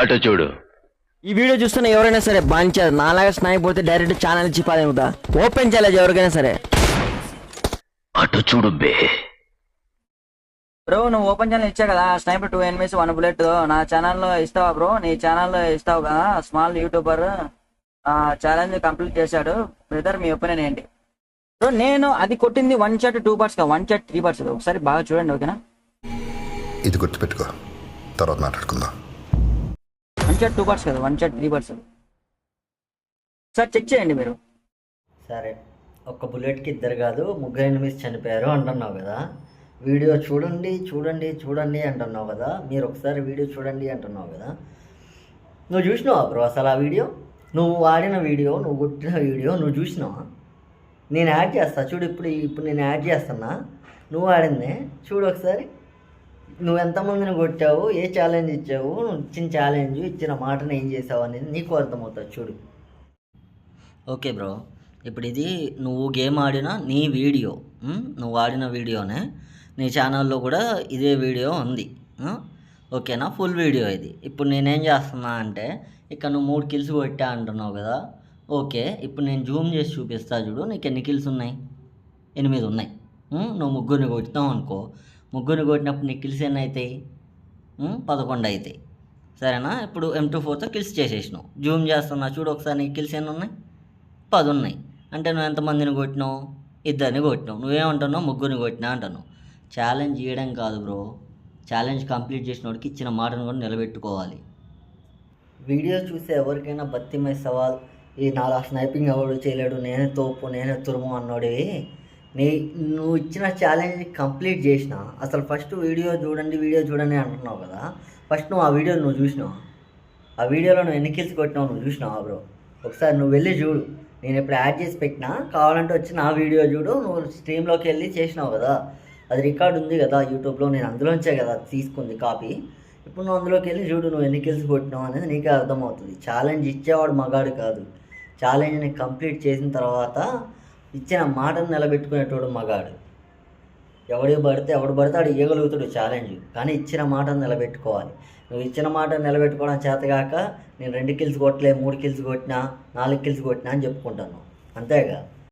అటు చూడు. ఈ వీడియో చూస్తున్న ఎవరైనా సరే బాంచా నాలాగా స్నైప్ పోతే డైరెక్ట్ ఛానల్ ఇచ్చి పాదేముదా ఓపెన్ చేయాలి ఎవరికైనా సరే. అటు చూడు బే. బ్రో నువ్వు ఓపెన్ ఛానల్ ఇచ్చా కదా, స్నైపర్ 2 ఎనిమిస్ 1 బుల్లెట్ నా ఛానల్లో ఇస్తావా బ్రో? నీ ఛానల్లో ఇస్తావు కదా, స్మాల్ యూట్యూబర్ ఛాలెంజ్ కంప్లీట్ చేశాడు బ్రదర్, మీ ఒపీనియన్ ఏంటి బ్రో? నేను అది కొట్టింది 1 షాట్ 2 పార్ట్స్ కదా, 1 షాట్ 3 పార్ట్స్, ఒకసారి బాగా చూడండి ఓకేనా? ఇది గుర్తుపెట్టుకో, తర్వాత మాట్లాడుకుందాం. 1 షాట్ 2 పార్ట్స్ కదా, 1 షాట్ 3 పార్ట్స్. సార్ చెక్ చేయండి మీరు. సరే, ఒక్క బుల్లెట్కి 2 కాదు 3 ఎనిమిస్ చనిపోయారు అంటున్నావు కదా. వీడియో చూడండి చూడండి చూడండి అంటున్నావు కదా, మీరు ఒకసారి వీడియో చూడండి అంటున్నావు కదా. నువ్వు చూసినావా బ్రో అసలు ఆ వీడియో? నువ్వు వాడిన వీడియో, నువ్వు కొట్టిన వీడియో నువ్వు చూసినావా? నేను యాడ్ చేస్తా చూడు, ఇప్పుడు నేను యాడ్ చేస్తున్నా, నువ్వు ఆడిందే చూడు ఒకసారి. నువ్వు ఎంతమందిని కొట్టావు, ఏ ఛాలెంజ్ ఇచ్చావు, నువ్వు ఇచ్చిన ఛాలెంజ్ ఇచ్చిన మాటను ఏం చేసావు అనేది నీకు అర్థమవుతుంది చూడు. ఓకే బ్రో, ఇప్పుడు ఇది నువ్వు గేమ్ ఆడిన నీ వీడియో, నువ్వు ఆడిన వీడియోనే నీ ఛానల్లో కూడా ఇదే వీడియో ఉంది ఓకేనా, ఫుల్ వీడియో ఇది. ఇప్పుడు నేనేం చేస్తున్నా అంటే, ఇక్కడ నువ్వు 3 కిల్స్ కొట్టా అంటున్నావు కదా, ఓకే ఇప్పుడు నేను జూమ్ చేసి చూపిస్తా చూడు, నీకు ఎన్ని కిల్స్ ఉన్నాయి? 8 ఉన్నాయి. నువ్వు 3 కొట్టినావు అనుకో, 3 కొట్టినప్పుడు నీ కిల్స్ ఎన్ని అవుతాయి? 11 అవుతాయి సరేనా. ఇప్పుడు M24తో కిల్స్ చేసేసినావు, జూమ్ చేస్తున్నా చూడు ఒకసారి, నీ కిల్స్ ఎన్ని ఉన్నాయి? 10 ఉన్నాయి. అంటే నువ్వు ఎంతమందిని కొట్టినావు? 2 కొట్టినావు. నువ్వేమంటున్నావు? 3 కొట్టినా అంటున్నావు. ఛాలెంజ్ చేయడం కాదు బ్రో, ఛాలెంజ్ కంప్లీట్ చేసిన వాడికి ఇచ్చిన మాటను కూడా నిలబెట్టుకోవాలి. వీడియో చూసే ఎవరికైనా బత్తిమై సవాల్, ఈ నాలా స్నైపింగ్ ఎవడు చేయలేడు, నేనే తోపు నేనే తురుము అన్నోడివి, నువ్వు ఇచ్చిన ఛాలెంజ్ కంప్లీట్ చేసిన. అసలు ఫస్ట్ వీడియో చూడండి అంటున్నావు కదా, ఫస్ట్ నువ్వు ఆ వీడియో నువ్వు చూసినావు? ఆ వీడియోలో నువ్వు ఎన్ని కిల్స్ కొట్టినావు నువ్వు చూసినావా బ్రో? ఒకసారి నువ్వు వెళ్ళి చూడు, నేను ఇప్పుడు యాడ్ చేసి పెట్టినా, కావాలంటే వచ్చి నా వీడియో చూడు. నువ్వు స్ట్రీమ్లోకి వెళ్ళి చేసినావు కదా, అది రికార్డ్ ఉంది కదా యూట్యూబ్లో, నేను అందులోంచే కదా తీసుకుంది కాపీ. ఇప్పుడు నువ్వు అందులోకి వెళ్ళి చూడు, నువ్వు ఎన్ని కిల్స్ కొట్టినావు అనేది నీకే అర్థమవుతుంది. ఛాలెంజ్ ఇచ్చేవాడు మగాడు కాదు, ఛాలెంజ్ని కంప్లీట్ చేసిన తర్వాత ఇచ్చిన మాటను నిలబెట్టుకునేటోడు మగాడు. ఎవడు పడితే వాడు ఇవ్వగలుగుతాడు ఛాలెంజ్, కానీ ఇచ్చిన మాటను నిలబెట్టుకోవాలి. నువ్వు ఇచ్చిన మాటను నిలబెట్టుకోవడం చేతగాక నేను 2 కిల్స్ కొట్టలే, 3 కిల్స్ కొట్టినా, 4 కిల్స్ కొట్టినా అని చెప్పుకుంటాను, అంతేగా.